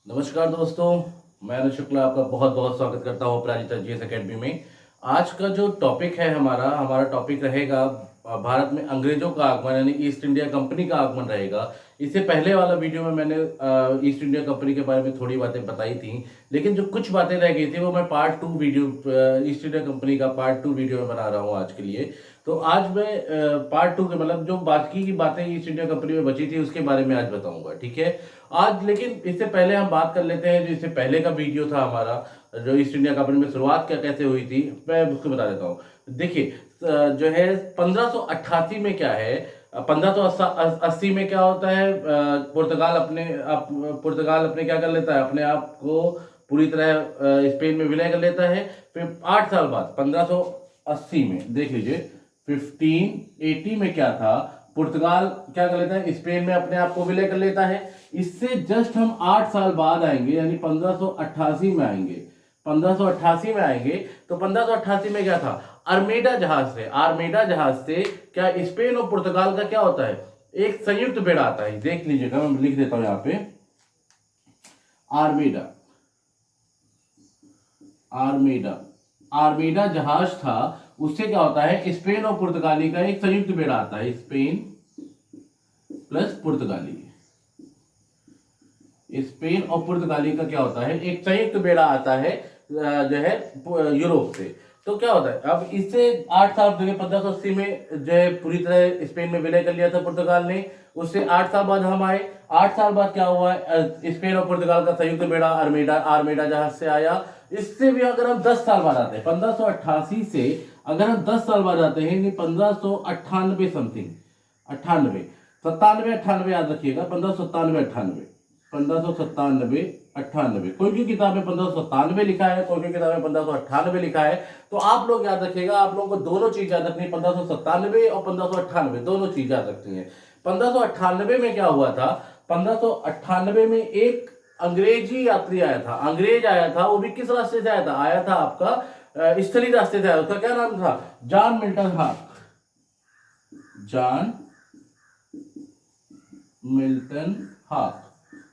नमस्कार दोस्तों, मैं अनुज शुक्ला आपका बहुत बहुत स्वागत करता हूँ अपराजिता जीएस एकेडमी में। आज का जो टॉपिक है हमारा टॉपिक रहेगा भारत में अंग्रेजों का आगमन यानी ईस्ट इंडिया कंपनी का आगमन रहेगा। इससे पहले वाला वीडियो में मैंने ईस्ट इंडिया कंपनी के बारे में थोड़ी बातें बताई थी, लेकिन जो कुछ बातें रह गई थी वो मैं part 2 video east India company का पार्ट 2 वीडियो में बना रहा हूँ आज के लिए। तो आज मैं पार्ट 2 के मतलब जो बाकी की बातें ईस्ट इंडिया कंपनी में बची थी उसके बारे में आज बताऊंगा, ठीक है। आज लेकिन इससे पहले हम बात कर लेते हैं जो इससे पहले का वीडियो था हमारा, जो ईस्ट इंडिया कंपनी में शुरुआत क्या कैसे हुई थी, मैं उसको बता देता हूँ। देखिए जो है 1588 में क्या है, 1580 में क्या होता है, पुर्तगाल अपने क्या कर लेता है, अपने आप को पूरी तरह स्पेन में विलय कर लेता है। फिर 8 साल बाद 1580 में देख लीजिए 1580 में क्या था, पुर्तगाल क्या कर लेता है, स्पेन में अपने आप को विलय कर लेता है। इससे जस्ट हम 8 साल बाद आएंगे यानी 1588 में आएंगे। 1588 में आएंगे तो 1588 में क्या था, आर्मेडा जहाज से क्या स्पेन और पुर्तगाल का क्या होता है, एक संयुक्त बेड़ा आता है। देख लीजिएगा, मैं लिख देता हूं यहां पे, आर्मेडा आर्मेडा आर्मेडा जहाज था, उससे क्या होता है स्पेन और पुर्तगाली का एक संयुक्त बेड़ा आता है। स्पेन प्लस पुर्तगाली, स्पेन और पुर्तगाली का क्या होता है, एक संयुक्त बेड़ा आता है जो है यूरोप से। तो क्या होता है, अब इससे 8 साल 1580 में जो है पूरी तरह स्पेन में विलय कर लिया था पुर्तगाल ने। उससे 8 साल बाद हम आए। 8 साल बाद क्या हुआ, स्पेन और पुर्तगाल का संयुक्त बेड़ा आर्मेडा जहाज से आया। इससे भी अगर हम 10 साल बाद आते हैं, 1588 से अगर हम 10 साल बाद आते हैं 1598 समथिंग, 97 याद रखिएगा, 1597 कोई भी किताब में 1597 लिखा है, कोई भी किताब में 1598 लिखा है। तो आप लोग याद रखिएगा, आप लोगों को दोनों चीज याद रखनी है, 1597 और 1598 दोनों चीज याद रखनी है। 1598 में क्या हुआ था, 1598 में एक अंग्रेजी यात्री आया था, अंग्रेज आया था। वो भी किस रास्ते से आया था, आपका स्थलीय रास्ते से आया। उसका क्या नाम था, जॉन मिल्टन हाक।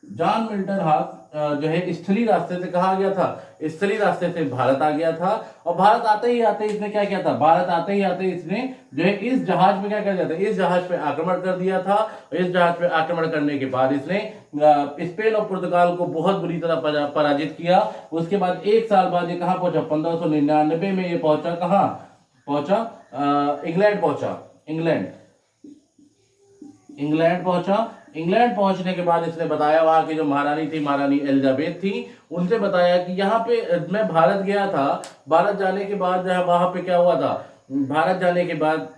जॉन मिल्टन हाक जो है स्थलीय रास्ते से कहा गया था, स्थलीय रास्ते से भारत आ गया था। और भारत आते ही आते इसने क्या किया था, भारत आते ही आते इसने जो है इस जहाज में क्या कर दिया था, इस जहाज पे आक्रमण कर दिया था। इस जहाज पे आक्रमण करने के बाद इसने स्पेन और पुर्तगाल को बहुत बुरी तरह पराजित किया। उसके बाद 1 साल बाद ये कहां पहुंचा, 1599 में ये पहुंचा, कहां पहुंचा, इंग्लैंड पहुंचा। इंग्लैंड पहुंचा। इंग्लैंड पहुंचने के बाद इसने बताया, वहां की जो महारानी थी, महारानी एलिजाबेथ थी, उनसे बताया कि यहाँ पे मैं भारत गया था। भारत जाने के बाद वहां पे क्या हुआ था, भारत जाने के बाद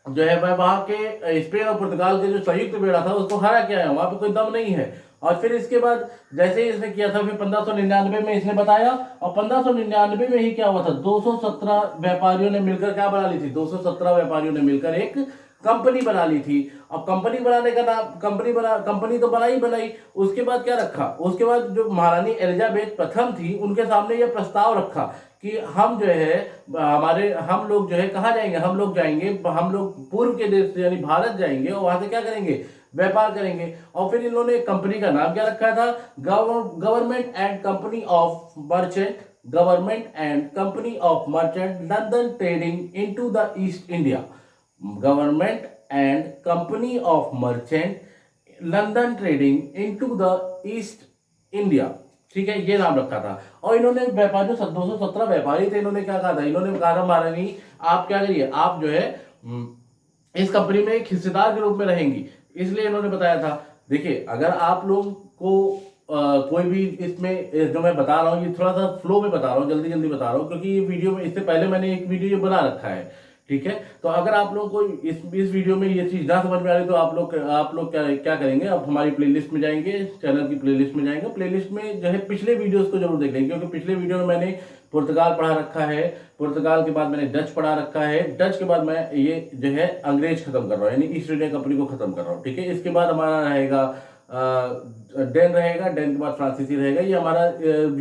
जो है मैं वहां के स्पेन और पुर्तगाल के जो संयुक्त बेड़ा था उसको हरा के आया, वहां पे कोई दम नहीं है। और फिर इसके बाद जैसे ही इसने किया था, फिर 1599 में इसने बताया। और 1599 में ही क्या हुआ था, 217 व्यापारियों ने मिलकर क्या बना ली थी, 217 व्यापारियों ने मिलकर एक कंपनी बना ली थी। अब कंपनी बनाने का नाम, कंपनी तो बनाई। उसके बाद क्या रखा, उसके बाद जो महारानी एलिजाबेथ प्रथम थी उनके सामने यह प्रस्ताव रखा कि हम जो है हम लोग जो है कहाँ जाएंगे, हम लोग पूर्व के देश यानी भारत जाएंगे और वहां से क्या करेंगे, व्यापार करेंगे। और फिर इन्होंने कंपनी का नाम क्या रखा था, government and company of merchant London trading into the east India. Government and company of merchant London trading into the east India, ठीक है, ये नाम रखा था। और इन्होंने व्यापार जो 217 व्यापारी थे, इन्होंने क्या कहा था, इन्होंने कहा था महारानी आप क्या करिए, आप जो है इस कंपनी में एक हिस्सेदार के रूप में रहेंगी। इसलिए इन्होंने बताया था। देखिए अगर आप लोग को कोई भी इसमें जो मैं बता रहा हूँ, ये थोड़ा सा फ्लो में बता रहा हूँ, जल्दी जल्दी बता रहा हूँ, क्योंकि ये वीडियो में इससे पहले मैंने एक वीडियो बना रखा है, ठीक है। तो अगर आप लोगों को इस वीडियो में ये चीज ना समझ में आ रही तो आप लोग क्या करेंगे, आप हमारी प्लेलिस्ट में जाएंगे, चैनल की प्लेलिस्ट में जाएंगे। प्लेलिस्ट में जो है पिछले वीडियोस को जरूर देख लेंगे, क्योंकि पिछले वीडियो में मैंने पुर्तगाल पढ़ा रखा है, पुर्तगाल के बाद मैंने डच पढ़ा रखा है, डच के बाद मैं ये जो है अंग्रेज खत्म कर रहा हूँ, यानी ईस्ट इंडिया कंपनी को खत्म कर रहा हूँ, ठीक है। इसके बाद हमारा रहेगा डेन रहेगा, डेन के बाद फ्रांसीसी रहेगा। ये हमारा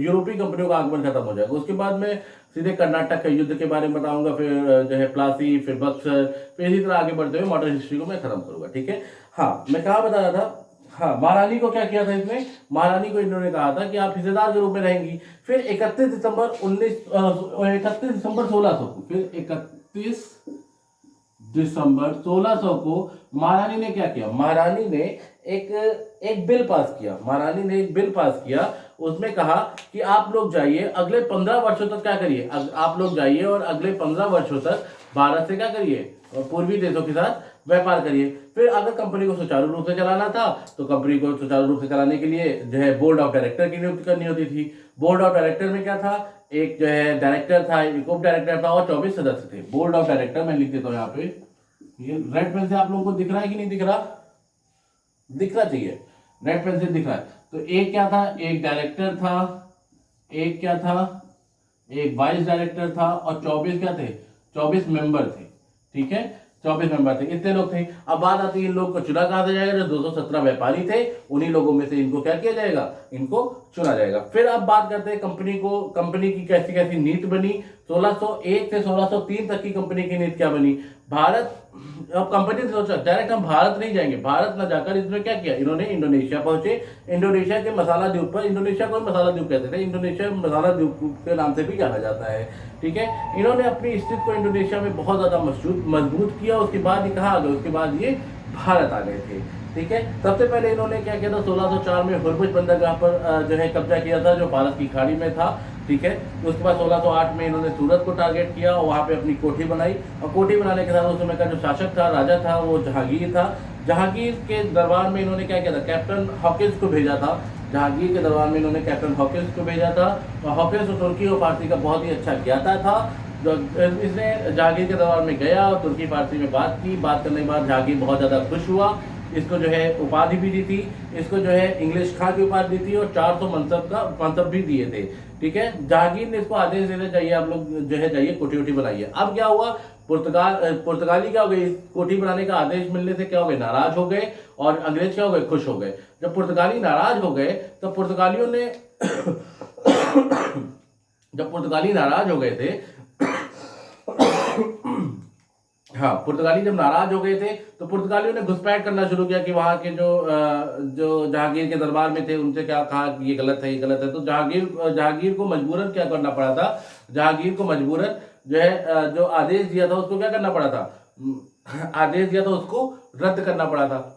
यूरोपीय कंपनियों का आगमन खत्म हो जाएगा। उसके बाद में सीधे कर्नाटक के युद्ध के बारे में बताऊंगा, फिर जो है प्लासी, फिर बक्सर, फिर इसी तरह आगे बढ़ते हुए मॉडर्न हिस्ट्री को मैं खत्म करूंगा, ठीक है। हाँ, मैं कहाँ बता रहा था, हाँ, महारानी को क्या किया था इसमें, महारानी को इन्होंने कहा था कि आप हिस्सेदार के रूप में रहेंगी। फिर 31 दिसंबर 1600 को, फिर 31 दिसंबर 1600 को महारानी ने क्या किया, महारानी ने एक एक बिल पास किया, महारानी ने एक बिल पास किया। उसमें कहा कि आप लोग जाइए अगले 15 वर्षों तक क्या करिए, आप लोग जाइए और अगले 15 वर्षों तक भारत से क्या करिए, पूर्वी देशों के साथ व्यापार करिए। फिर अगर कंपनी को सुचारू रूप से चलाना था तो कंपनी को सुचारू रूप से चलाने के लिए जो है बोर्ड ऑफ डायरेक्टर की नियुक्ति करनी होती थी। बोर्ड ऑफ डायरेक्टर में क्या था, एक जो है डायरेक्टर था, एक उप डायरेक्टर था और 24 सदस्य थे। बोर्ड ऑफ डायरेक्टर मैं लिख देता हूँ यहाँ पे, ये रेड पेन से आप लोगों को दिख रहा है कि नहीं दिख रहा, दिखना चाहिए, रेड पेन से दिख रहा है। तो एक क्या था, एक डायरेक्टर था, एक क्या था, एक वाइस डायरेक्टर था और 24 क्या थे, 24 मेंबर थे। ठीक है, 24 मेंबर थे, इतने लोग थे। अब बात आती है इन लोगों को चुना कहां से जाएगा, जो 217 व्यापारी थे उन्हीं लोगों में से इनको क्या किया जाएगा, इनको चुना जाएगा। फिर अब बात करते हैं कंपनी की कैसी कैसी नीति बनी। 1601 से 1603 तक की कंपनी की नीति क्या बनी, भारत, अब कंपनी ने सोचा डायरेक्ट हम भारत नहीं जाएंगे, भारत न जाकर इसमें क्या किया, इन्होंने इंडोनेशिया पहुंचे। इंडोनेशिया के मसाला द्वीप पर, इंडोनेशिया को मसाला द्वीप कहते थे, इंडोनेशिया मसाला द्वीप के नाम से भी जाना जाता है। ठीक है, इन्होंने अपनी स्थिति को इंडोनेशिया में बहुत ज्यादा मजबूत किया। उसके बाद ये कहा आ गए, उसके बाद ये भारत आ गए थे। ठीक है, सबसे पहले इन्होंने क्या किया था, 1604 में हुरमुज बंदरगाह पर जो है कब्जा किया था, जो भारत की खाड़ी में था। ठीक है, उसके बाद 1608 में इन्होंने सूरत को टारगेट किया और वहाँ पे अपनी कोठी बनाई। और कोठी बनाने के साथ उस समय का जो शासक था, राजा था, वो जहांगीर था। जहांगीर के दरबार में इन्होंने क्या किया था, कैप्टन हॉकिंस को भेजा था। जहांगीर के दरबार में इन्होंने कैप्टन हॉकिंस को भेजा था। और हॉकिंस तुर्की और फारसी का बहुत ही अच्छा ज्ञाता था। इसने जहांगीर के दरबार में गया और तुर्की फारसी में बात की। बात करने के बाद जहांगीर बहुत ज़्यादा खुश हुआ। इसको जो है उपाधि भी दी थी, इसको जो है इंग्लिश खां की उपाधि दी थी और 400 मनसब भी दिए थे। ठीक है, जहांगीर ने इसको आदेश देना चाहिए आप लोग जो है जाइए कोठी वोठी बनाइए। अब क्या हुआ, पुर्तगाली क्या हो गई, कोठी बनाने का आदेश मिलने से क्या हो गए, नाराज हो गए। और अंग्रेज क्या हो गए, खुश हो गए। जब पुर्तगाली नाराज हो गए तो पुर्तगालियों ने जब पुर्तगाली नाराज हो गए थे हाँ, पुर्तगाली जब नाराज हो गए थे तो पुर्तगालियों ने घुसपैठ करना शुरू किया कि वहां के जो जहांगीर के दरबार में थे उनसे क्या कहा कि ये गलत है, ये गलत है। तो जहांगीर को मजबूरन क्या करना पड़ा था, जहांगीर को मजबूरन जो है जो आदेश दिया था उसको क्या करना पड़ा था, आदेश दिया था उसको रद्द करना पड़ा था।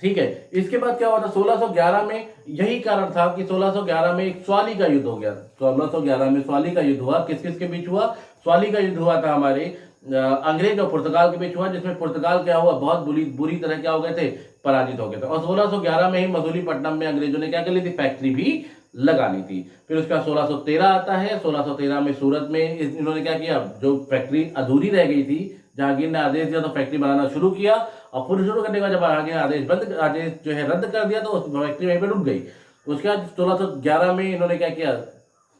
ठीक है, इसके बाद क्या हुआ था, 1611 में यही कारण था कि 1611 में एक स्वाली का युद्ध हो गया। 1611 में स्वाली का युद्ध हुआ। किस किस के बीच हुआ, स्वाली का युद्ध हुआ था हमारे अंग्रेज और पुर्तगाल के बीच हुआ, जिसमें पुर्तगाल क्या हुआ, बहुत बुरी तरह क्या हो गए थे, पराजित हो गए थे। और 1611 में ही मसूलीपट्टनम में अंग्रेजों ने क्या कर ली थी, फैक्ट्री भी लगा ली थी। फिर उसका 1613 आता है। 1613 में सूरत में इन्होंने क्या किया, जो फैक्ट्री अधूरी रह गई थी, जहांगीर ने आदेश दिया तो फैक्ट्री बनाना शुरू किया। और फिर शुरू करने के बाद जब आदेश जो है रद्द कर दिया तो फैक्ट्री वहीं पर रुक गई। उसके बाद 1611 में इन्होंने क्या किया,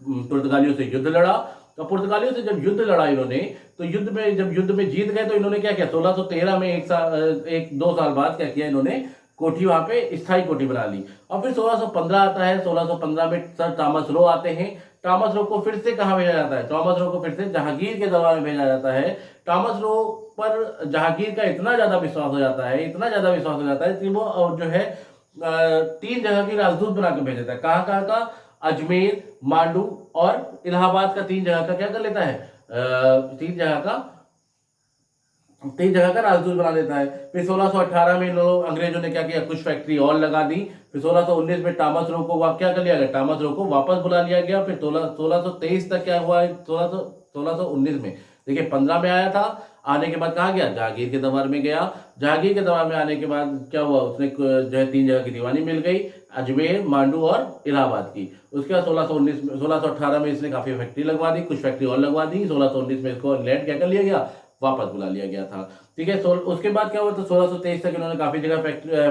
पुर्तगालियों से युद्ध लड़ा। तो पुर्तगालियों से जब युद्ध लड़ा इन्होंने, तो जब युद्ध में जीत गए तो इन्होंने क्या किया, 1613 में एक दो साल बाद क्या किया, इन्होंने कोठी वहां पे स्थायी कोठी बना ली। और फिर 1615 आता है। 1615 में सर थॉमस रो आते हैं। थॉमस रो को फिर से कहाँ भेजा जाता है, थॉमस रो को फिर से जहांगीर के दरबार में भेजा जाता है। थॉमस रो पर जहांगीर का इतना ज्यादा विश्वास हो जाता है, इतना ज्यादा विश्वास हो जाता है कि वो जो है 3 जगह की राजदूत बना के भेज देता है। कहाँ कहाँ का, अजमेर, मांडू और इलाहाबाद का 3 जगह का क्या कर लेता है, 3 जगह का राजदूत बना देता है। फिर 1618 में इन लोग अंग्रेजों ने क्या किया, कुछ फैक्ट्री और लगा दी। फिर 1619 में थॉमस रो को क्या कर लिया गया, थॉमस रो को वापस बुला लिया गया। फिर 1623 तक क्या हुआ, 1619 में देखिए 15 में आया था। आने के बाद कहाँ गया, जहांगीर के दरबार में गया। जहांगीर के दरबार में आने के बाद क्या हुआ, उसने जो है 3 जगह की दीवानी मिल गई, अजमेर, मांडू और इलाहाबाद की। उसके बाद 1618 में इसने काफी फैक्ट्री लगवा दी, कुछ फैक्ट्री और लगवा दी। 1619 में इसको इंग्लैंड क्या कर लिया गया, वापस बुला लिया गया था। ठीक है, उसके बाद क्या हुआ था, 1623 तक इन्होंने काफी जगह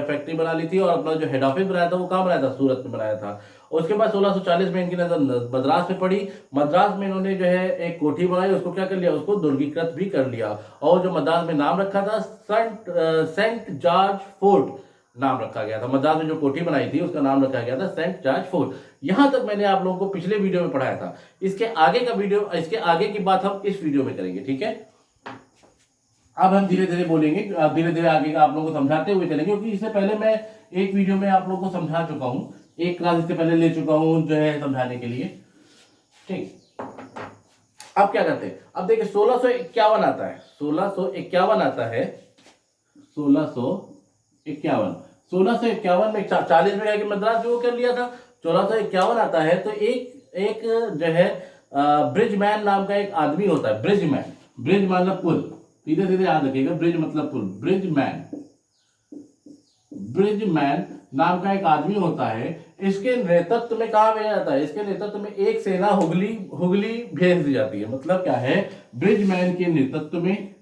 फैक्ट्री बना ली थी और अपना जो हेड ऑफिस बनाया था वो कहाँ बनाया था, सूरत में बनाया था। उसके बाद 1640 में इनकी नजर मद्रास में पड़ी। मद्रास में इन्होंने जो है एक कोठी बनाई, उसको क्या कर लिया, उसको दुर्गीकृत भी कर लिया। और जो मद्रास में नाम रखा था सेंट जॉर्ज फोर्ट नाम रखा गया था। मद्रास में जो कोठी बनाई थी उसका नाम रखा गया था सेंट जॉर्ज फोर्ट। यहां तक मैंने आप लोगों को पिछले वीडियो में पढ़ाया था। इसके आगे की बात हम इस वीडियो में करेंगे। ठीक है, अब हम धीरे धीरे बोलेंगे, धीरे धीरे आगे का आप लोगों को समझाते हुए चलेंगे, क्योंकि इससे पहले मैं एक वीडियो में आप लोगों को समझा चुका हूँ, एक क्लास इससे पहले ले चुका हूँ जो है समझाने के लिए। ठीक, अब क्या करते हैं, अब देखिए 1651 आता है, 1651 आता है, 1651, 1651 में 40 में कि मद्रास जो कर लिया था, 1651 आता है तो एक एक जो है ब्रिजमैन नाम का एक आदमी होता है, ब्रिजमैन, ब्रिज मतलब पुल, सीधे सीधे याद रखिएगा, ब्रिज मतलब पुल, ब्रिजमैन, ब्रिजमैन नाम का एक आदमी होता है। इसके नेतृत्व में कहा भेजा जाता है, इसके नेतृत्व में एक सेना हुगली हुगली भेज दी जाती है। मतलब क्या है, ब्रिजमैन के नेतृत्व में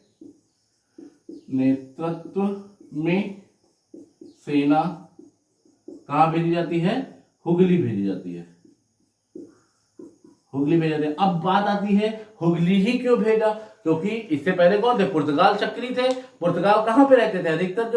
सेना कहां भेजी जाती है, हुगली भेजी जाती है, हुगली भेज जाते हैं। अब बात आती है हुगली ही क्यों भेजा, क्योंकि इससे पहले कौन थे, पुर्तगाल सक्रिय थे। पुर्तगाल कहां पे रहते थे, अधिकतर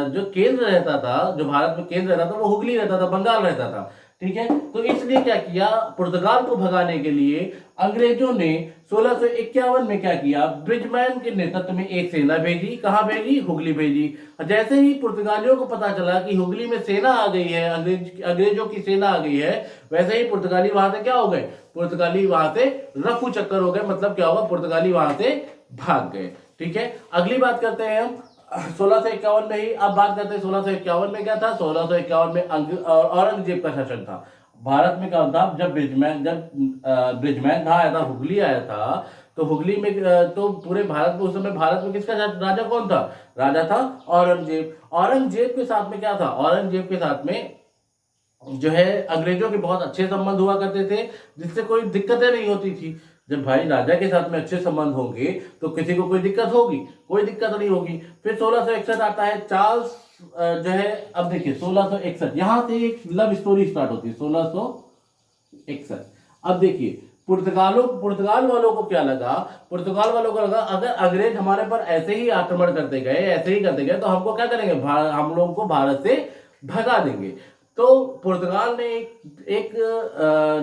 जो केंद्र रहता था, जो भारत में केंद्र रहता था वो हुगली रहता था, बंगाल रहता था। ठीक है, तो इसलिए क्या किया, पुर्तगाल को भगाने के लिए अंग्रेजों ने 1651 में क्या किया, ब्रिजमैन के नेतृत्व में एक सेना भेजी, कहां भेजी, हुगली भेजी। जैसे ही पुर्तगालियों को पता चला कि हुगली में सेना आ गई है, अंग्रेजों की सेना आ गई है, वैसे ही पुर्तगाली वहां से क्या हो गए, पुर्तगाली वहां से रफू चक्कर हो गए। मतलब क्या होगा, पुर्तगाली वहां से भाग गए। ठीक है, अगली बात करते हैं हम 1651 में ही। अब बात करते हैं 1651 में क्या था, 1651 में औरंगजेब का शासन था भारत में। क्या था, जब ब्रिजमैन कहाँ आया था, हुगली आया था, तो हुगली में तो पूरे भारत में उस समय भारत में किसका राजा कौन था, राजा था औरंगजेब। औरंगजेब के साथ में क्या था, औरंगजेब के साथ में जो है अंग्रेजों के बहुत अच्छे संबंध हुआ करते थे, जिससे कोई दिक्कतें नहीं होती थी। जब भाई राजा के साथ में अच्छे संबंध होंगे तो किसी को कोई दिक्कत होगी, कोई दिक्कत नहीं होगी। फिर 1661 आता है, चार्ल्स जो है, अब देखिए 1661 यहां से एक लव स्टोरी स्टार्ट होती है, 1661। अब देखिए पुर्तगाल वालों को क्या लगा, पुर्तगाल वालों को लगा अगर अंग्रेज हमारे पर ऐसे ही आक्रमण करते गए, ऐसे ही करते गए, तो हमको क्या करेंगे, हम लोगों को भारत से भगा देंगे। तो पुर्तगाल ने एक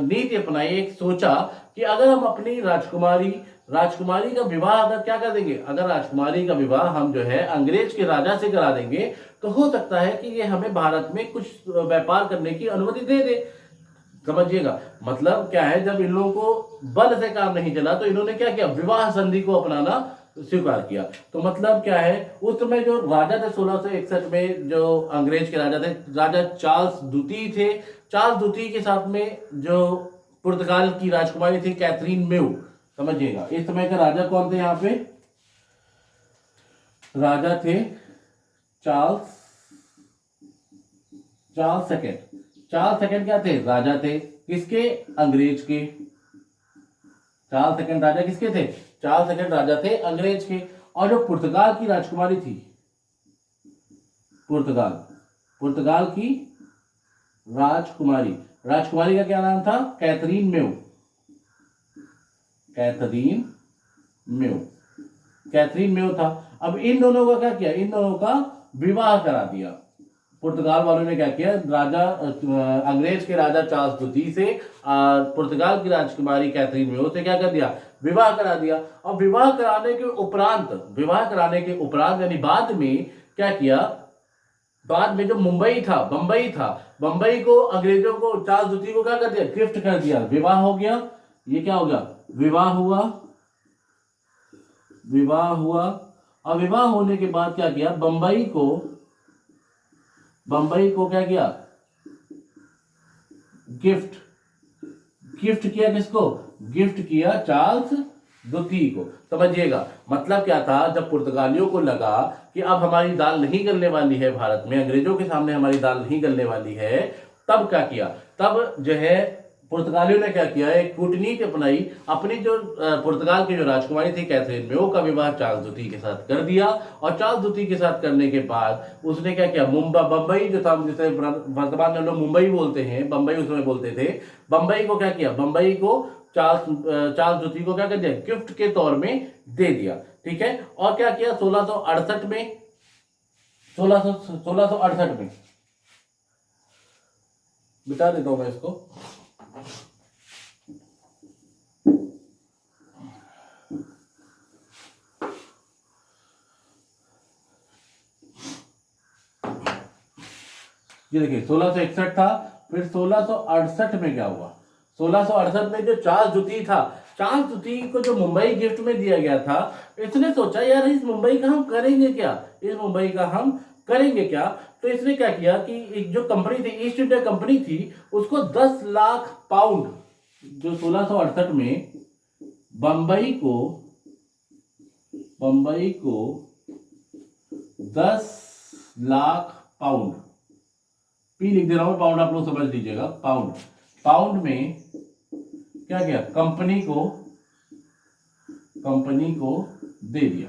नीति अपनाई, एक सोचा कि अगर हम अपनी राजकुमारी का विवाह अगर क्या कर देंगे, अगर राजकुमारी का विवाह हम जो है अंग्रेज के राजा से करा देंगे, तो हो सकता है कि ये हमें भारत में कुछ व्यापार करने की अनुमति दे दे। समझिएगा, मतलब क्या है, जब इन लोगों को बल से काम नहीं चला तो इन्होंने क्या किया, विवाह संधि को अपनाना स्वीकार किया। तो मतलब क्या है, उस समय जो राजा थे 1661 में, जो अंग्रेज के राजा थे, राजा चार्ल्स द्वितीय थे। चार्ल्स द्वितीय के साथ में जो पुर्तगाल की राजकुमारी थी कैथरीन मेव। समझिएगा, इस समय का राजा कौन थे, यहाँ पे राजा थे Charles Charles second. Charles second क्या थे, राजा थे किसके, अंग्रेज के। चार्ल्स सेकेंड राजा किसके थे, चार्ल्स सेकेंड राजा थे अंग्रेज के। और जो पुर्तगाल की राजकुमारी थी, पुर्तगाल की राजकुमारी का क्या नाम था, कैथरीन मेव। कैथरीन मेव था। अब इन दोनों का क्या किया, इन दोनों का विवाह करा दिया। पुर्तगाल वालों ने क्या किया, अंग्रेज के राजा चार्ल्स द्वितीय से पुर्तगाल की राजकुमारी कैथरीन मेव से क्या कर दिया, विवाह करा दिया। और विवाह कराने के उपरांत यानी बाद में क्या किया, बाद में जो बंबई को अंग्रेजों को, चार्ल्स द्वितीय को क्या कर दिया, गिफ्ट कर दिया। विवाह हो गया, ये क्या हो गया, विवाह हुआ। और विवाह होने के बाद क्या किया, बंबई को क्या किया, गिफ्ट किया, किसको, गिफ्ट किया चार्ल्स द्वितीय को। समझिएगा, मतलब क्या था, जब पुर्तगालियों को लगा कि अब हमारी दाल नहीं गलने वाली है भारत में, अंग्रेजों के सामने हमारी दाल नहीं गलने वाली है, तब क्या किया, तब जो है पुर्तगालियों ने क्या किया, एक कूटनीति अपनाई। अपनी जो पुर्तगाल की जो राजकुमारी थी कैथरीन मेव का विवाह चार्ल्स द्वितीय के साथ कर दिया। और चार्ल्स द्वितीय के साथ करने के बाद उसने क्या किया, बंबई जो था, जिसे वर्तमान में लोग मुंबई बोलते हैं, बंबई उस समय बोलते थे, बंबई को क्या किया, बंबई को चार्ल्स द्वितीय को क्या कर दिया, गिफ्ट के तौर में दे दिया। ठीक है, और क्या किया, 1668 में 1668 में बिता देता हूं मैं इसको। ये देखिए 1661 था, फिर 1668 में क्या हुआ, 1668 में जो चार्ल्स द्वितीय था, चार्ल्स द्वितीय को जो मुंबई गिफ्ट में दिया गया था, इसने सोचा यार इस मुंबई का हम करेंगे क्या, इस मुंबई का हम करेंगे क्या। तो इसने क्या किया कि एक जो कंपनी थी, ईस्ट इंडिया कंपनी थी, उसको 10 लाख पाउंड, जो 1668 में बंबई को 10 लाख पाउंड, पी लिख दे रहा हूं, पाउंड आप लोग समझ लीजिएगा, पाउंड में क्या किया, कंपनी को दे दिया।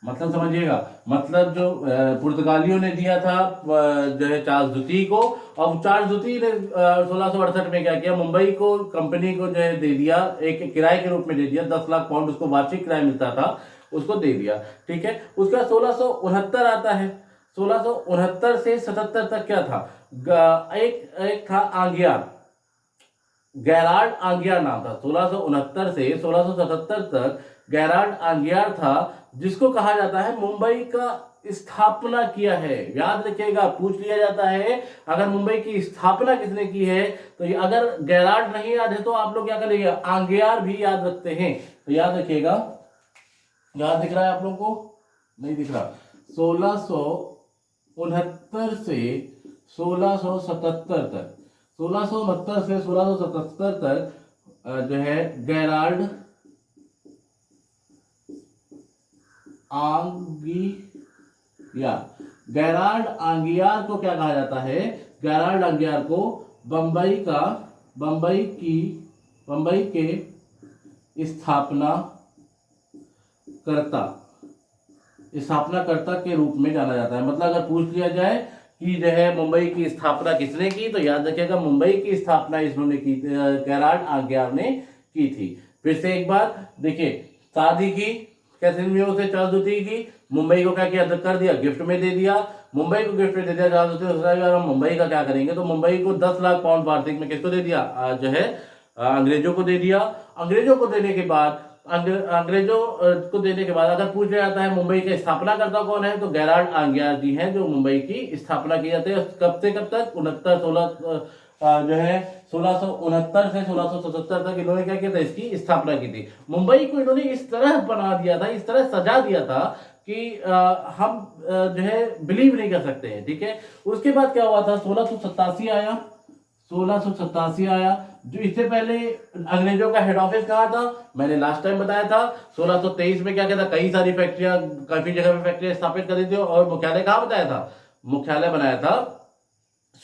मतलब समझिएगा, मतलब जो पुर्तगालियों ने दिया था जो है चार्ल्स द्वितीय को, और चार्ल्स द्वितीय ने 1668 में क्या किया, मुंबई को कंपनी को जो है दे दिया, एक किराए के रूप में दे दिया, 10 लाख पाउंड उसको वार्षिक किराया मिलता था, उसको दे दिया। ठीक है, उसका 1669 आता है, 1669 से 77 तक क्या था, एक था आंगियार, गैराल्ड आंगियार नाम था, 1669 से 1677 तक गैराल्ड आंगियार था, जिसको कहा जाता है मुंबई का स्थापना किया है। याद रखिएगा, पूछ लिया जाता है अगर मुंबई की स्थापना किसने की है, तो अगर गैराल्ड नहीं याद है तो आप लोग क्या करेंगे, आंगियार भी याद रखते हैं, तो याद रखिएगा। याद दिख रहा है आप लोगों को, नहीं दिख रहा, 1669 से 1677 तक, 1669 से 1677 तक जो है गैराल्ड आंगियार को क्या कहा जाता है, गैराल्ड आंगियार को बंबई के स्थापनाकर्ता के रूप में जाना जाता है। मतलब अगर पूछ लिया जाए कि जो है मुंबई की स्थापना किसने की, तो याद रखिएगा मुंबई की स्थापना इसने की, गैराल्ड आंगियार ने की थी। फिर से एक बार देखिए, शादी की कैथरीन से चार्ल्स द्वितीय की, मुंबई को क्या किया, कर दिया, गिफ्ट में दे दिया, मुंबई को गिफ्ट में दे दिया चार्ल्स द्वितीय, हम मुंबई का क्या करेंगे, तो मुंबई को 10 लाख पाउंड वार्षिक में किसको दे दिया, जो है अंग्रेजों को दे दिया। अंग्रेजों को देने के बाद अगर पूछा जाता है मुंबई का स्थापनाकर्ता कौन है, तो गैराल्ड आंगियार जी हैं, जो मुंबई की स्थापना की जाती है। कब से कब तक, 1669 से 1677 तक इन्होंने क्या किया था, इसकी स्थापना की थी। मुंबई को इन्होंने इस तरह बना दिया था, इस तरह सजा दिया था कि हम जो है बिलीव नहीं कर सकते हैं। ठीक है, उसके बाद क्या हुआ था, 1687 आया, 1687 आया, जो इससे पहले अंग्रेजों का हेड ऑफिस कहाँ था, मैंने लास्ट टाइम बताया था। 1623 में क्या किया था, कई सारी फैक्ट्रियां, काफी जगह पे फैक्ट्रियां स्थापित कर दी थी, और मुख्यालय कहाँ बताया था, मुख्यालय बनाया था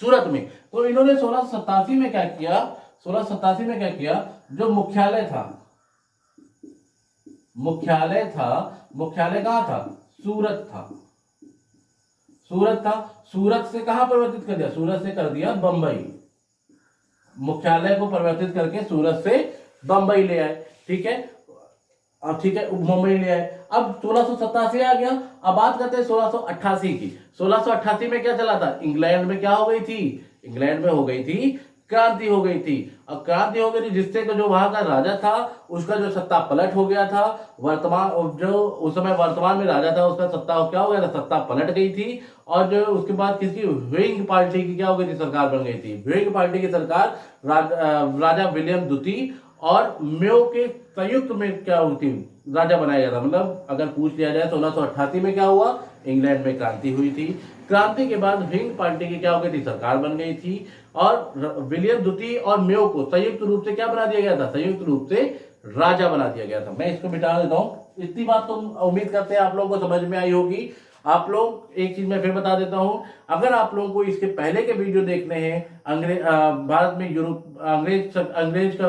सूरत में। तो इन्होंने 1687 में क्या किया, 1687 में क्या किया, जो मुख्यालय कहाँ था, सूरत था, सूरत से कहां परिवर्तित कर दिया, सूरत से कर दिया बंबई, मुख्यालय को परिवर्तित करके सूरत से बंबई ले आए। ठीक है, अब ठीक है, मुंबई ले आए। अब 1687 आ गया, अब बात करते हैं 1688 की। 1688 में क्या चला था, इंग्लैंड में क्या हो गई थी, इंग्लैंड में हो गई थी क्रांति, हो गई थी। अब क्रांति हो गई थी, जिससे जो वहां का राजा था उसका जो सत्ता पलट हो गया था, जो उस समय वर्तमान में राजा था उसका सत्ता क्या हो गया था, सत्ता पलट गई थी। और जो उसके बाद किसकी, व्हिग पार्टी की क्या हो गई थी, सरकार बन गई थी। व्हिग पार्टी की सरकार राजा विलियम द्वितीय और मेयो के संयुक्त में क्या हुई थी, राजा बनाया गया था। मतलब अगर पूछ लिया जाए 1688 में क्या हुआ, इंग्लैंड में क्रांति हुई थी। क्रांति के बाद व्हिग पार्टी की क्या हो गई थी, सरकार बन गई थी, और विलियम द्वितीय और मेयो को संयुक्त रूप से क्या बना दिया गया था, संयुक्त रूप से राजा बना दिया गया था। मैं इसको मिटा देता हूं, इतनी बात तो उम्मीद करते हैं आप लोगों को समझ में आई होगी। आप लोग एक चीज मैं फिर बता देता हूं, अगर आप लोगों को इसके पहले के वीडियो देखने हैं, भारत में अंग्रेज का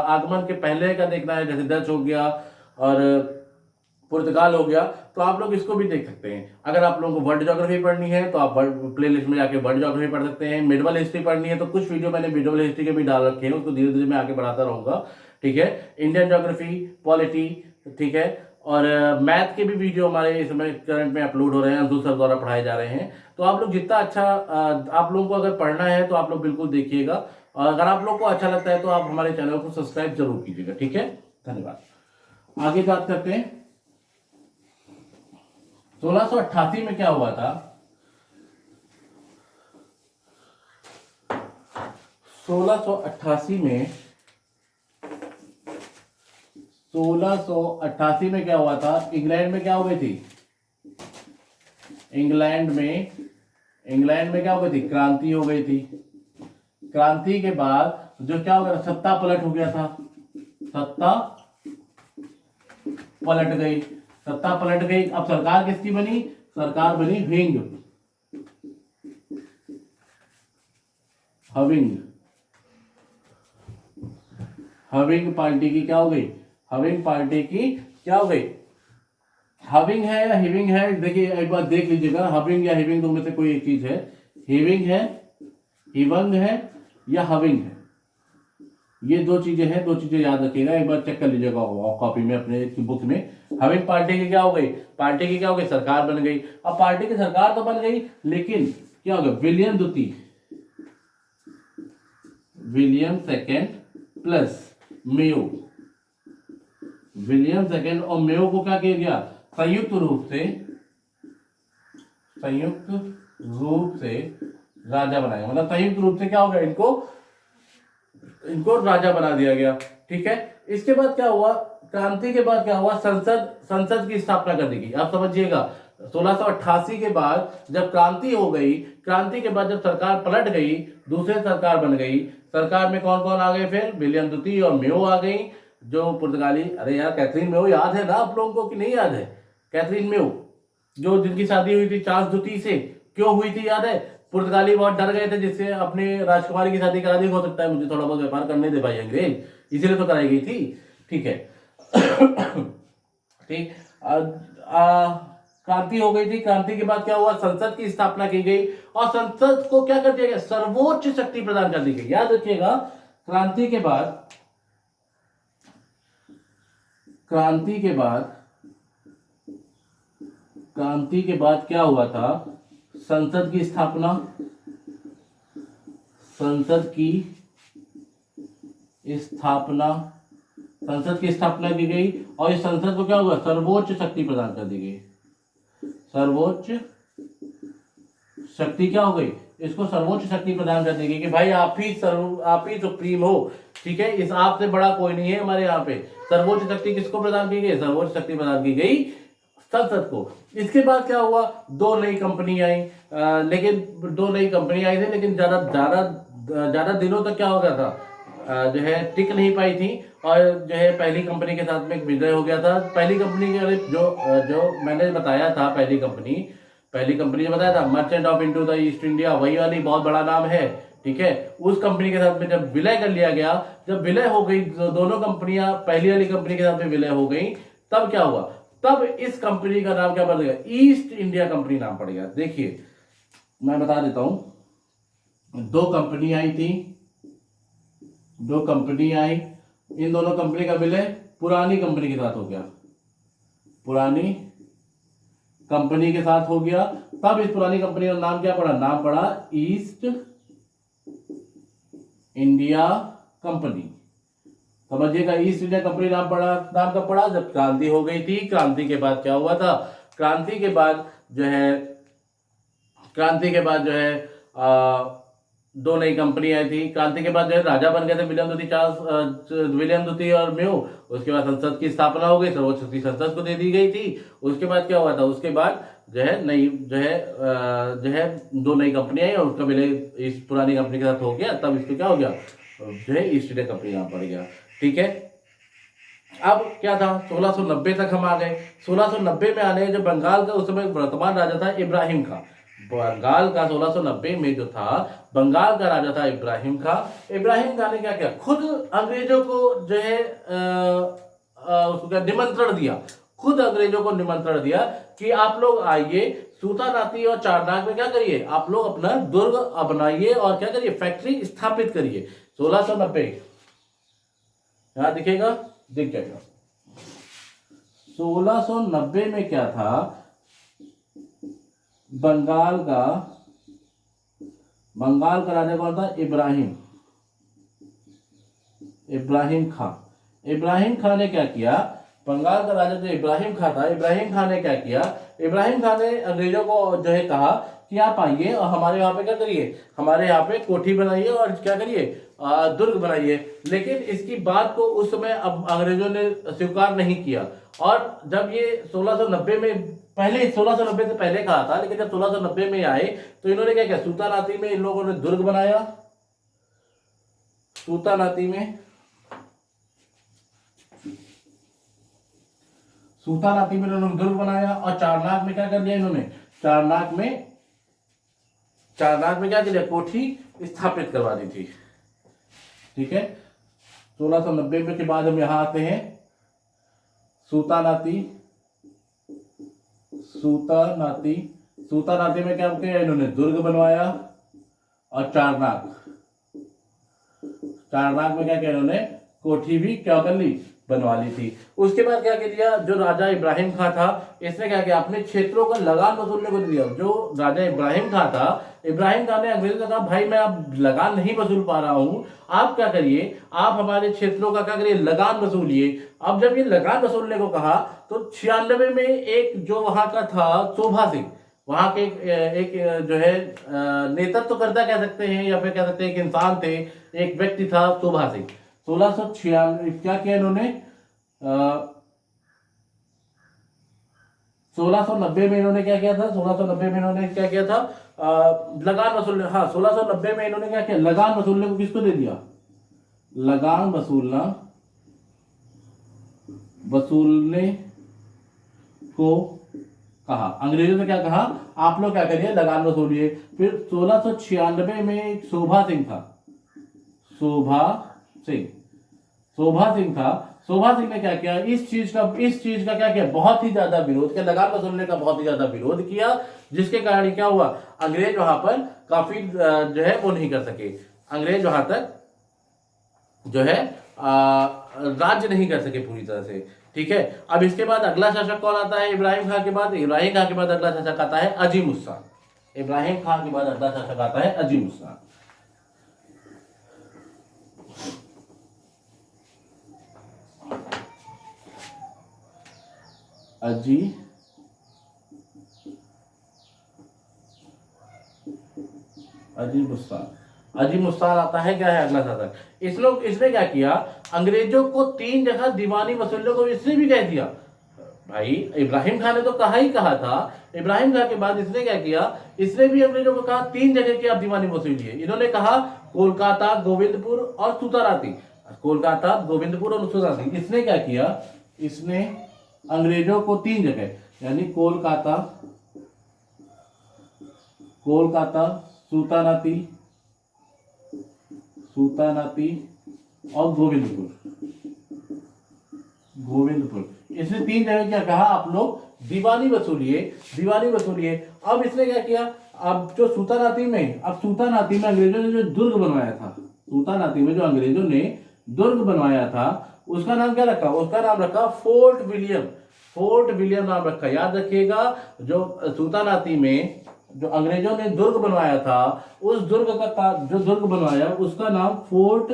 आगमन के पहले का देखना है, जैसे डच हो गया और पुर्तगाल हो गया, तो आप लोग इसको भी देख सकते हैं। अगर आप लोगों को वर्ल्ड ज्योग्राफी पढ़नी है तो आप प्लेलिस्ट में जाके वर्ल्ड ज्योग्राफी पढ़ सकते हैं। मिडिवल हिस्ट्री पढ़नी है तो कुछ वीडियो मैंने मिडिवल हिस्ट्री के भी डाल रखे हैं, उसको धीरे धीरे मैं आगे बढ़ाता रहूंगा। ठीक है, इंडियन ज्योग्राफी, पॉलिटी, ठीक है, और मैथ के भी वीडियो हमारे इस समय करंट में अपलोड हो रहे हैं, अंशु सर द्वारा पढ़ाए जा रहे हैं। तो आप लोग जितना अच्छा आप लोगों को अगर पढ़ना है तो आप लोग बिल्कुल देखिएगा, और अगर आप लोग को अच्छा लगता है तो आप हमारे चैनल को सब्सक्राइब जरूर कीजिएगा। ठीक है, धन्यवाद। आगे बात करते हैं, 1688 में क्या हुआ था, 1688 में 1688 में क्या हुआ था? इंग्लैंड में क्या हो गई थी? इंग्लैंड में क्या हो गई थी? क्रांति हो गई थी। क्रांति के बाद जो क्या हो गया? सत्ता पलट हो गया था। सत्ता पलट गई। अब सरकार किसकी बनी? सरकार बनी हविंग पार्टी की क्या हो गई? हविंग पार्टी की क्या हो गई? हविंग है या हिविंग है? देखिए एक बार देख लीजिएगा, हविंग या हिविंग दो में से कोई एक चीज है। हिविंग है, हिवंग है या हविंग है, ये दो चीजें हैं। दो चीजें याद रखिएगा, एक बार चेक कर लीजिएगा कॉपी में, अपने बुक में। हविंग पार्टी की क्या हो गई? पार्टी की क्या हो गई? सरकार बन गई। अब पार्टी की सरकार तो बन गई, लेकिन क्या हो गया? William second plus Mayo, William second और मेयो को क्या किया गया? संयुक्त रूप से राजा बनाया। मतलब संयुक्त रूप से क्या हो गया? इनको राजा बना दिया गया। ठीक है। इसके बाद क्या हुआ? क्रांति के बाद क्या हुआ? संसद की स्थापना कर दी गई। आप समझिएगा, 1688 के बाद जब क्रांति हो गई, क्रांति के बाद जब सरकार पलट गई, दूसरी सरकार बन गई। सरकार में कौन कौन आ गए? फिर विलियम द्वितीय और मेयो आ गई, जो पुर्तगाली। अरे यार, कैथरीन मेयो याद है ना आप लोगों को कि नहीं याद है? कैथरीन मेयो, जो जिनकी शादी हुई थी चार्ल्स द्वितीय से, क्यों हुई थी याद है? पुर्तगाली बहुत डर गए थे जिससे अपने राजकुमारी की शादी करा दी। हो सकता है मुझे थोड़ा बहुत व्यापार करने दे भाई अंग्रेज, इसीलिए तो कराई गई थी। ठीक है। ठीक। क्रांति हो गई थी। क्रांति के बाद क्या हुआ? संसद की स्थापना की गई और संसद को क्या कर दिया गया? सर्वोच्च शक्ति प्रदान कर दी गई। याद रखिएगा, क्रांति के बाद क्या हुआ था? संसद की स्थापना की गई और इस संसद को क्या हुआ? सर्वोच्च शक्ति प्रदान कर दी गई। सर्वोच्च शक्ति क्या हो गई? इसको सर्वोच्च शक्ति प्रदान कर दी गई कि भाई आप ही सुप्रीम हो। ठीक है, इस आप से बड़ा कोई नहीं है हमारे यहाँ पे। सर्वोच्च शक्ति किसको प्रदान की गई? सर्वोच्च शक्ति प्रदान की गई संसद को। इसके बाद क्या हुआ? दो नई कंपनी आई थी, लेकिन ज्यादा दिनों तक क्या हो गया था? जो है टिक नहीं पाई थी और जो है पहली कंपनी के साथ में एक विलय हो गया था। पहली कंपनी के जो मैंने बताया था, पहली कंपनी जो बताया था, merchant of into the east India, वही वाली, बहुत बड़ा नाम है। ठीक है। उस कंपनी के साथ में जब विलय कर लिया गया, जब विलय हो गई, दोनों कंपनियां पहली वाली कंपनी के साथ में विलय हो गई, तब क्या हुआ? तब इस कंपनी का नाम क्या पड़ गया? ईस्ट इंडिया कंपनी नाम पड़ गया। देखिए मैं बता देता हूं, दो कंपनी आई, इन दोनों कंपनी का विलय पुरानी कंपनी के साथ हो गया। तब इस पुरानी कंपनी का नाम क्या पड़ा? नाम पड़ा ईस्ट इंडिया कंपनी। समझिएगा, ईस्ट इंडिया कंपनी नाम कब पड़ा? जब क्रांति हो गई थी। क्रांति के बाद क्या हुआ था? क्रांति के बाद जो है दो नई कंपनी आई थी। क्रांति के बाद जो है राजा बन गए थे विलियम द्वितीय और मेयो। उसके बाद संसद की स्थापना हो गई, सर्वोच्च शक्ति संसद को दे दी गई थी। उसके बाद क्या हुआ था? उसके बाद जो है दो नई कंपनी आई और उसका विलय इस पुरानी कंपनी के साथ हो गया। तब इसको क्या हो गया? जो है ईस्ट इंडिया कंपनी नाम पड़ गया। ठीक है। अब क्या था? 1690 तक हम आ गए। 1690 में आने जो बंगाल का उस समय वर्तमान राजा था इब्राहिम खां। बंगाल का 1690 में जो था, बंगाल का राजा था इब्राहिम खां। इब्राहिम खां ने क्या किया? खुद अंग्रेजों को जो है उसको क्या निमंत्रण दिया? खुद अंग्रेजों को निमंत्रण दिया कि आप लोग आइए, सूतानाती और चारनाग में क्या करिए? आप लोग अपना दुर्ग अपनाइए और क्या करिए? फैक्ट्री स्थापित करिए। 1690 यहां दिखेगा, दिख जाएगा। 1690 में क्या था? बंगाल का राजा कौन था? इब्राहिम खां। इब्राहिम खां ने क्या किया? बंगाल का राजा जो इब्राहिम खां था, इब्राहिम खां ने क्या किया? इब्राहिम खां ने अंग्रेजों को जो है कहा कि आप आइए और हमारे यहाँ पे क्या करिए? हमारे यहाँ पे कोठी बनाइए और क्या करिए? दुर्ग बनाइए। लेकिन इसकी बात को उस समय अब अंग्रेजों ने स्वीकार नहीं किया। और जब ये 1690 में, पहले 1690 से पहले कहा था, लेकिन जब 1690 में आए तो इन्होंने क्या किया, सूतानाती में इन लोगों ने दुर्ग बनाया। सूतानाती में इन्होंने दुर्ग बनाया। और चारनाक में क्या कर दिया इन्होंने, चारनाक में क्या किया, कोठी स्थापित करवा दी थी। ठीक है, 1690 में के बाद हम यहां आते हैं। सूतानाती में क्या किया इन्होंने, दुर्ग बनवाया। और चारनाक में क्या किया इन्होंने, कोठी भी क्या कर ली, बनवा ली थी। उसके बाद क्या किया, जो राजा इब्राहिम खां था, इसने क्या किया, अपने क्षेत्रों का लगान वसूलने को दिया। जो राजा इब्राहिम खां था, इब्राहिम खां ने अंग्रेजों से कहा, भाई मैं अब लगान नहीं वसूल पा रहा हूं, आप क्या करिए, आप हमारे क्षेत्रों का क्या करिए, लगान वसूलिए। अब जब ये लगान वसूलने को कहा तो 96 में एक जो वहां का था शोभा सिंह, वहां के एक जो है नेतृत्व करता कह सकते हैं, या फिर कह सकते हैं एक इंसान थे, एक व्यक्ति था शोभा सिंह। 1696 क्या किया इन्होंने, 1690 में इन्होंने क्या किया था, 1690 में इन्होंने क्या किया था, लगान वसूलने, हाँ 1690 में इन्होंने क्या किया, लगान वसूलने को किसको दे दिया, लगान वसूलने को कहा। अंग्रेजों ने क्या कहा, आप लोग क्या करिए, लगान वसूलिए। फिर 1696 में एक शोभा सिंह था, शोभा सिंह ने क्या किया, इस चीज का क्या किया, बहुत ही ज्यादा विरोध किया, लगान वसूलने का बहुत ही ज्यादा विरोध किया। जिसके कारण क्या हुआ, अंग्रेज वहां पर काफी जो है वो नहीं कर सके, अंग्रेज वहां तक जो है राज्य नहीं कर सके पूरी तरह से। ठीक है, अब इसके बाद अगला शासक कौन आता है, इब्राहिम खां के बाद अगला शासक आता है अजीम उस खान। इब्राहिम खां के बाद अगला शासक आता है अजीम उस खान। अजीम उस्तान आता है, क्या है अगला शासक। इसने क्या किया, अंग्रेजों को 3 जगह दीवानी वसूलने को इसने भी कह दिया। भाई इब्राहिम खान ने तो कहा था, इब्राहिम खान के बाद इसने क्या किया, इसने भी अंग्रेजों को कहा 3 जगह की आप दीवानी वसूलिए। इन्होंने कहा कोलकाता, गोविंदपुर और सूतानाती। इसने क्या किया, इसने अंग्रेजों को 3 जगह, यानी कोलकाता, सूतानाती और गोविंदपुर, इसने 3 जगह क्या कहा, आप लोग दीवानी वसूलिए। अब इसने क्या किया, अब जो सूतानाती में अंग्रेजों ने जो दुर्ग बनवाया था, उसका नाम क्या रखा, उसका नाम रखा फोर्ट विलियम नाम रखा। याद रखिएगा, जो सूतानाती में जो अंग्रेजों ने दुर्ग बनवाया था, उस दुर्ग का जो दुर्ग बनवाया उसका नाम फोर्ट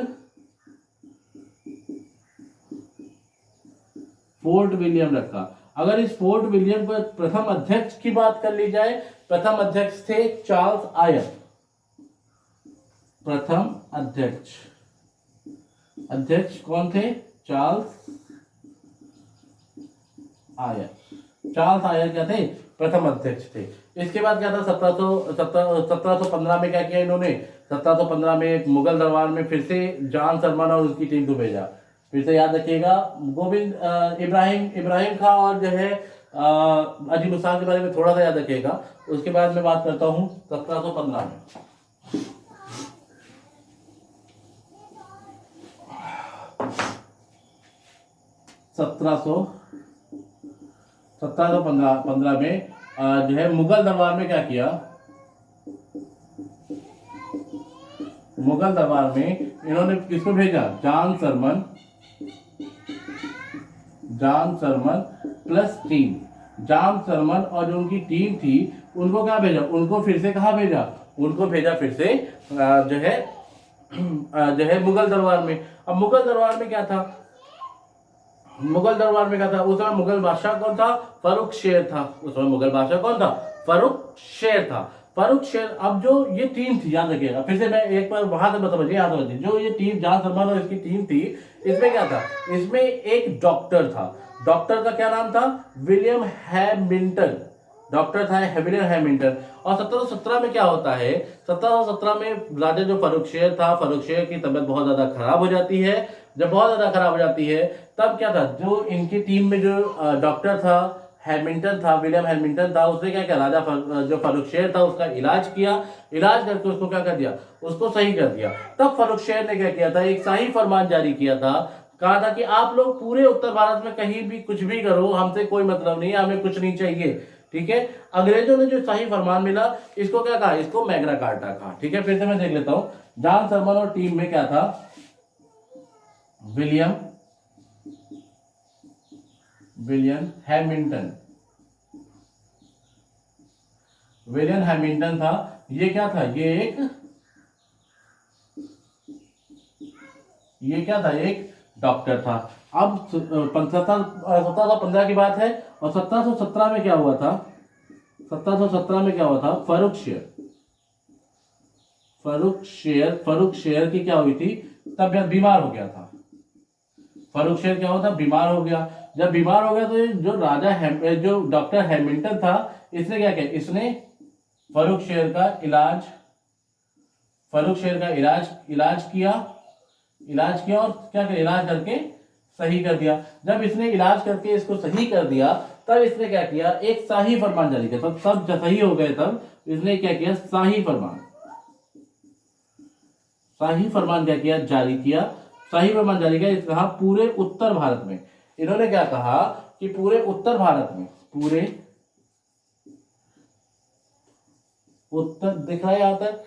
विलियम रखा। अगर इस फोर्ट विलियम पर प्रथम अध्यक्ष की बात कर ली जाए, प्रथम अध्यक्ष थे चार्ल्स आयर। प्रथम अध्यक्ष कौन थे, चार्ल्स आयर क्या थे, प्रथम अध्यक्ष थे। इसके बाद क्या था, 1715 में क्या किया इन्होंने, 1715 में एक मुगल दरबार में फिर से जॉन सरमन और उसकी टीम को भेजा। फिर से याद रखिएगा, इब्राहिम खां और जो है अजीम उस्तान के बारे में थोड़ा सा याद रखिएगा। उसके बाद मैं बात करता हूं 1715 में। 1715 में जो है मुगल दरबार में क्या किया, मुगल दरबार में इन्होंने किसको भेजा, जॉन सरमन प्लस टीम। जॉन सरमन और जो उनकी टीम थी उनको क्या भेजा, उनको फिर से कहाँ भेजा, उनको भेजा फिर से जो है मुगल दरबार में। अब मुगल दरबार में क्या था, उस समय मुगल बादशाह कौन था, फर्रुख शेर था। फर्रुखशेर, अब जो ये टीम थी, याद रखिएगा, फिर से मैं एक बार वहां से समझिए, याद रखिए, जो ये टीम जहां सलमान और इसकी टीम थी, इसमें क्या था, इसमें एक डॉक्टर था, डॉक्टर का क्या नाम था, विलियम हैमिल्टन, डॉक्टर था विलियम हैमिल्टन। और 1717 में क्या होता है, 1717 में राजा जो फर्रुखशेर था, फर्रुखशेर की तबीयत बहुत ज्यादा खराब हो जाती है। जब बहुत ज्यादा खराब हो जाती है, तब क्या था, जो इनकी टीम में जो डॉक्टर था, हैमिल्टन था, विलियम हैमिल्टन था, उसने क्या किया, जो फर्रुखशेर था उसका इलाज किया, इलाज करके उसको क्या कर दिया, उसको सही कर दिया। तब फर्रुखशेर ने क्या किया था, एक शाही फरमान जारी किया था, कहा था कि आप लोग पूरे उत्तर भारत में कहीं भी कुछ भी करो, हमसे कोई मतलब नहीं है, हमें कुछ नहीं चाहिए, ठीक है। अंग्रेजों ने जो शाही फरमान मिला, इसको क्या कहा, इसको मैग्ना कार्टा कहा, ठीक है। फिर से मैं देख लेता हूं, जॉन सरमन और टीम में क्या था, William William Hamilton, William Hamilton था, ये क्या था, ये क्या था, एक डॉक्टर था। अब 1715 की बात है, और 1717 में क्या हुआ था, 1717 में क्या हुआ था, फर्रुखशेर की क्या हुई थी, तबीयत, बीमार हो गया था। फर्रुखशेर क्या हुआ था, बीमार हो गया। जब बीमार हो गया तो ये जो जो डॉक्टर हैमिल्टन था, इसने क्या किया, इसने फर्रुखशेर का इलाज फर्रुखशेर का इलाज इलाज किया इलाज किया और क्या किया, इलाज करके सही कर दिया। जब इसने इलाज करके इसको सही कर दिया, तब इसने क्या किया, एक शाही फरमान जारी किया। तब जब सही हो गए, तब इसने क्या किया, शाही फरमान क्या किया, जारी किया, शाही फरमान जारी किया। इस कहा पूरे उत्तर भारत में, इन्होंने क्या कहा कि पूरे उत्तर भारत में, पूरे उत्तर, दिख रहा है यहां तक,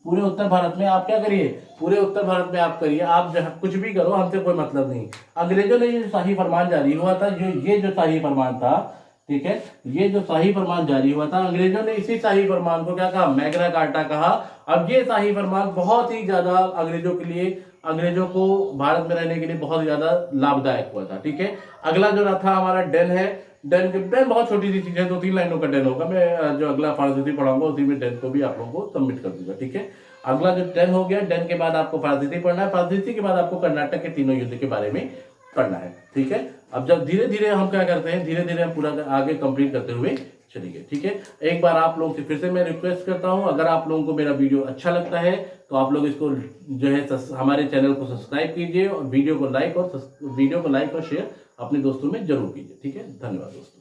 पूरे उत्तर भारत में आप क्या करिए, पूरे उत्तर भारत में आप करिए, आप कुछ भी करो, हमसे कोई मतलब नहीं। अंग्रेजों ने ये शाही फरमान जारी हुआ था, ये जो शाही फरमान था, ठीक है, ये जो शाही फरमान जारी हुआ था, अंग्रेजों ने इसी शाही फरमान को क्या कहा, मैग्ना कार्टा कहा। अब ये शाही फरमान बहुत ही ज्यादा अंग्रेजों के लिए, अंग्रेजों को भारत में रहने के लिए बहुत ही ज्यादा लाभदायक हुआ था, ठीक है। अगला जो था हमारा डेन है। डेन बहुत छोटी सी चीज है, 2-3 लाइनों का डेन होगा। मैं जो अगला फारसी पढ़ाऊंगा उसी में डेन को भी आप लोगों को सबमिट कर दूंगा, ठीक है। अगला जो डेन हो गया, डेन के बाद आपको फारसी पढ़ना है, फारसी के बाद आपको कर्नाटक के तीनों युद्ध के बारे में पढ़ना है, ठीक है। अब जब धीरे धीरे हम क्या करते हैं, धीरे धीरे हम पूरा आगे कंप्लीट करते हुए चलिए, ठीक है। एक बार आप लोगों से फिर से मैं रिक्वेस्ट करता हूं, अगर आप लोगों को मेरा वीडियो अच्छा लगता है तो आप लोग इसको जो है हमारे चैनल को सब्सक्राइब कीजिए, और वीडियो को लाइक और शेयर अपने दोस्तों में जरूर कीजिए, ठीक है। धन्यवाद दोस्तों।